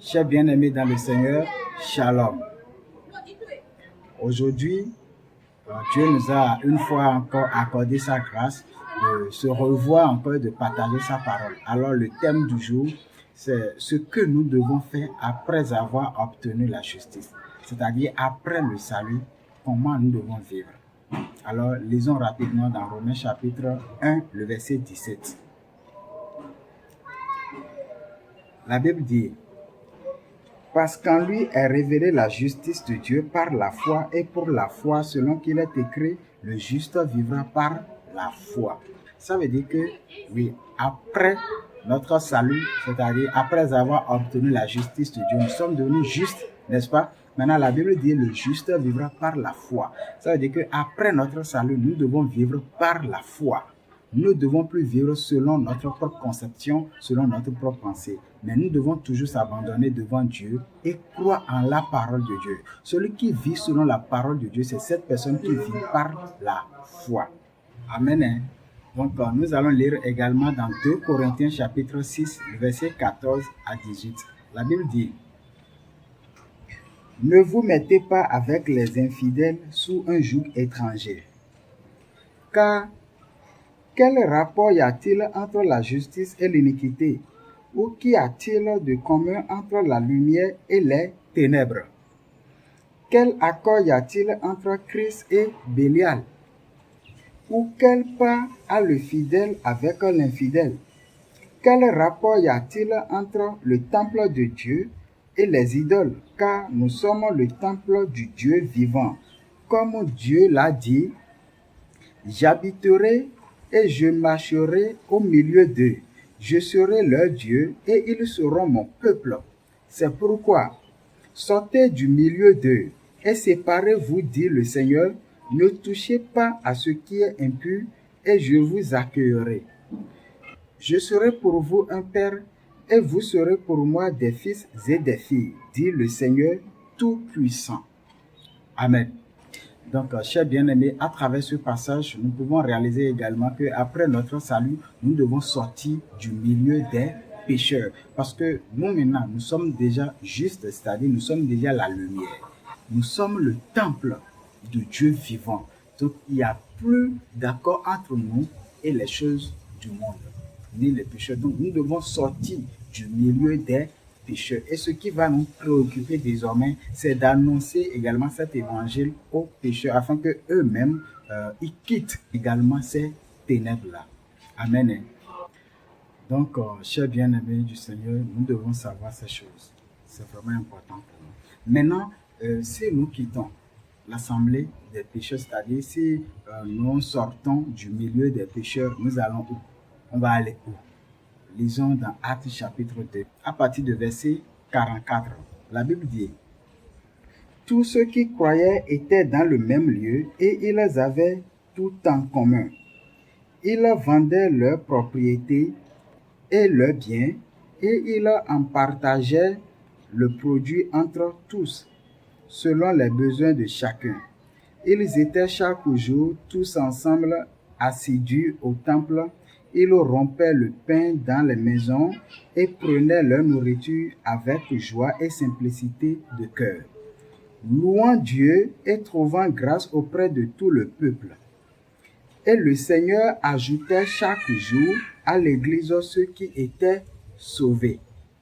Chers bien-aimés dans le Seigneur, Shalom. Aujourd'hui, Dieu nous a une fois encore accordé sa grâce de se revoir encore, de partager sa parole. Alors le thème du jour, c'est ce que nous devons faire après avoir obtenu la justice. C'est-à-dire après le salut, comment nous devons vivre. Alors lisons rapidement dans Romains chapitre 1, le verset 17. La Bible dit: parce qu'en lui est révélée la justice de Dieu par la foi, et pour la foi, selon qu'il est écrit, le juste vivra par la foi. Ça veut dire que, oui, après notre salut, c'est-à-dire après avoir obtenu la justice de Dieu, nous sommes devenus justes, n'est-ce pas? Maintenant, la Bible dit, le juste vivra par la foi. Ça veut dire qu'après notre salut, nous devons vivre par la foi. Nous ne devons plus vivre selon notre propre conception, selon notre propre pensée. Mais nous devons toujours s'abandonner devant Dieu et croire en la parole de Dieu. Celui qui vit selon la parole de Dieu, c'est cette personne qui vit par la foi. Amen. Donc, nous allons lire également dans 2 Corinthiens chapitre 6, versets 14 à 18. La Bible dit: ne vous mettez pas avec les infidèles sous un joug étranger. Car quel rapport y a-t-il entre la justice et l'iniquité? Ou qu'y a-t-il de commun entre la lumière et les ténèbres? Quel accord y a-t-il entre Christ et Bélial? Ou quelle part a le fidèle avec l'infidèle? Quel rapport y a-t-il entre le temple de Dieu et les idoles? Car nous sommes le temple du Dieu vivant. Comme Dieu l'a dit: j'habiterai et je marcherai au milieu d'eux. Je serai leur Dieu et ils seront mon peuple. C'est pourquoi, sortez du milieu d'eux et séparez-vous, dit le Seigneur. Ne touchez pas à ce qui est impur et je vous accueillerai. Je serai pour vous un père et vous serez pour moi des fils et des filles, dit le Seigneur Tout-Puissant. Amen. Donc, chers bien-aimés, à travers ce passage, nous pouvons réaliser également qu'après notre salut, nous devons sortir du milieu des pécheurs. Parce que nous, maintenant, nous sommes déjà justes, c'est-à-dire nous sommes déjà la lumière. Nous sommes le temple de Dieu vivant. Donc, il n'y a plus d'accord entre nous et les choses du monde, ni les pécheurs. Donc, nous devons sortir du milieu des pécheurs. Et ce qui va nous préoccuper désormais, c'est d'annoncer également cet évangile aux pécheurs afin qu'eux-mêmes, ils quittent également ces ténèbres-là. Amen. Donc, chers bien-aimés du Seigneur, nous devons savoir ces choses. C'est vraiment important pour nous. Maintenant, si nous quittons l'assemblée des pécheurs, c'est-à-dire si nous sortons du milieu des pécheurs, nous allons où? On va aller où? Lisons dans Actes chapitre 2, à partir de verset 44. La Bible dit: tous ceux qui croyaient étaient dans le même lieu et ils avaient tout en commun. Ils vendaient leurs propriétés et leurs biens et ils en partageaient le produit entre tous, selon les besoins de chacun. Ils étaient chaque jour tous ensemble assidus au temple. Ils rompaient le pain dans les maisons et prenaient leur nourriture avec joie et simplicité de cœur, louant Dieu et trouvant grâce auprès de tout le peuple. Et le Seigneur ajoutait chaque jour à l'Église ceux qui étaient sauvés.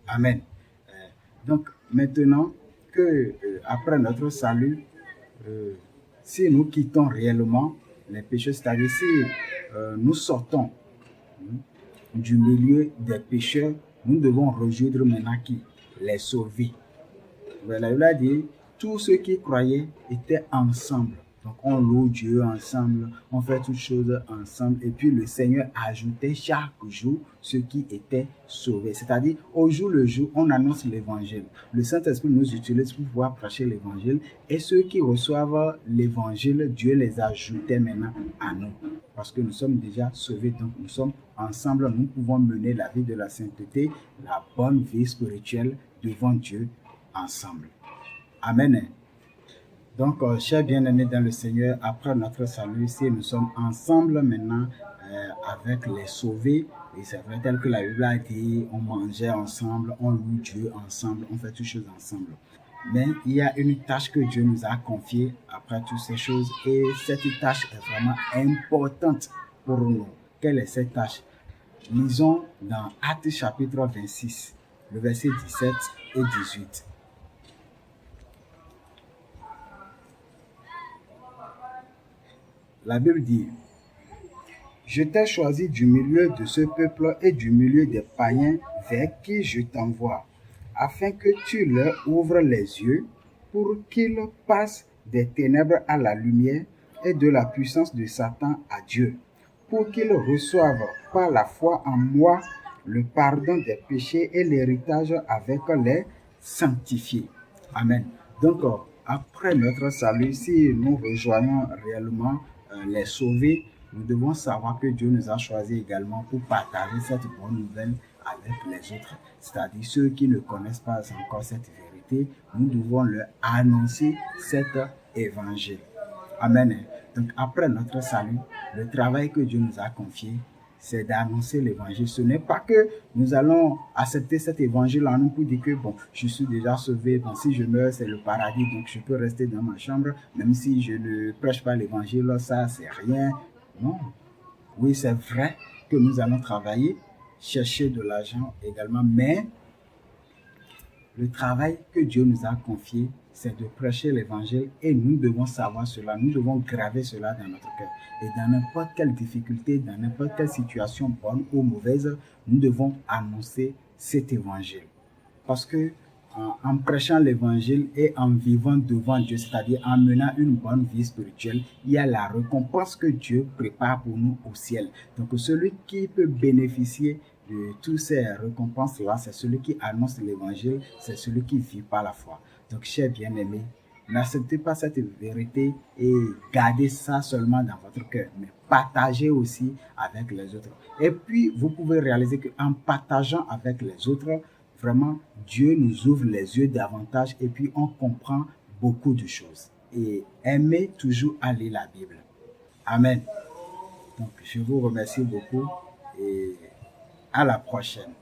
Amen. Donc maintenant que après notre salut, si nous quittons réellement les péchés, c'est-à-dire si nous sortons du milieu des pécheurs, nous devons rejoindre maintenant qui? Les sauvés. La Bible a dit: tous ceux qui croyaient étaient ensemble. Donc on loue Dieu ensemble, on fait toutes choses ensemble. Et puis le Seigneur ajoutait chaque jour ceux qui étaient sauvés. C'est-à-dire au jour le jour, on annonce l'évangile. Le Saint-Esprit nous utilise pour pouvoir prêcher l'évangile. Et ceux qui reçoivent l'évangile, Dieu les ajoutait maintenant à nous. Parce que nous sommes déjà sauvés, donc nous sommes ensemble, nous pouvons mener la vie de la sainteté, la bonne vie spirituelle devant Dieu ensemble. Amen. Donc, chers bien-aimés dans le Seigneur, après notre salut, si nous sommes ensemble maintenant avec les sauvés, et c'est vrai, tel que la Bible a dit, on mangeait ensemble, on loue Dieu ensemble, on fait toutes choses ensemble. Mais il y a une tâche que Dieu nous a confiée après toutes ces choses, et cette tâche est vraiment importante pour nous. Quelle est cette tâche? Lisons dans Actes chapitre 26, le verset 17 et 18. La Bible dit: Je t'ai choisi du milieu de ce peuple et du milieu des païens vers qui je t'envoie, afin que tu leur ouvres les yeux pour qu'ils passent des ténèbres à la lumière et de la puissance de Satan à Dieu, pour qu'ils reçoivent par la foi en moi le pardon des péchés et l'héritage avec les sanctifiés. Amen. Donc, après notre salut, si nous rejoignons réellement les sauvés, nous devons savoir que Dieu nous a choisis également pour partager cette bonne nouvelle avec les autres, c'est-à-dire ceux qui ne connaissent pas encore cette vérité. Nous devons leur annoncer cet évangile. Amen. Donc après notre salut, le travail que Dieu nous a confié, c'est d'annoncer l'évangile. Ce n'est pas que nous allons accepter cet évangile en nous pour dire que bon, je suis déjà sauvé, bon, si je meurs, c'est le paradis, donc je peux rester dans ma chambre, même si je ne prêche pas l'évangile, ça, c'est rien. Non. Oui, c'est vrai que nous allons travailler, chercher de l'argent également, mais le travail que Dieu nous a confié, c'est de prêcher l'évangile et nous devons savoir cela, nous devons graver cela dans notre cœur. Et dans n'importe quelle difficulté, dans n'importe quelle situation bonne ou mauvaise, nous devons annoncer cet évangile. Parce que en prêchant l'évangile et en vivant devant Dieu, c'est-à-dire en menant une bonne vie spirituelle, il y a la récompense que Dieu prépare pour nous au ciel. Donc celui qui peut bénéficier de toutes ces récompenses-là, c'est celui qui annonce l'évangile, c'est celui qui vit par la foi. Donc, chers bien-aimés, n'acceptez pas cette vérité et gardez ça seulement dans votre cœur, mais partagez aussi avec les autres. Et puis, vous pouvez réaliser qu'en partageant avec les autres, vraiment, Dieu nous ouvre les yeux davantage et puis on comprend beaucoup de choses. Et aimez toujours à lire la Bible. Amen. Donc, je vous remercie beaucoup et à la prochaine.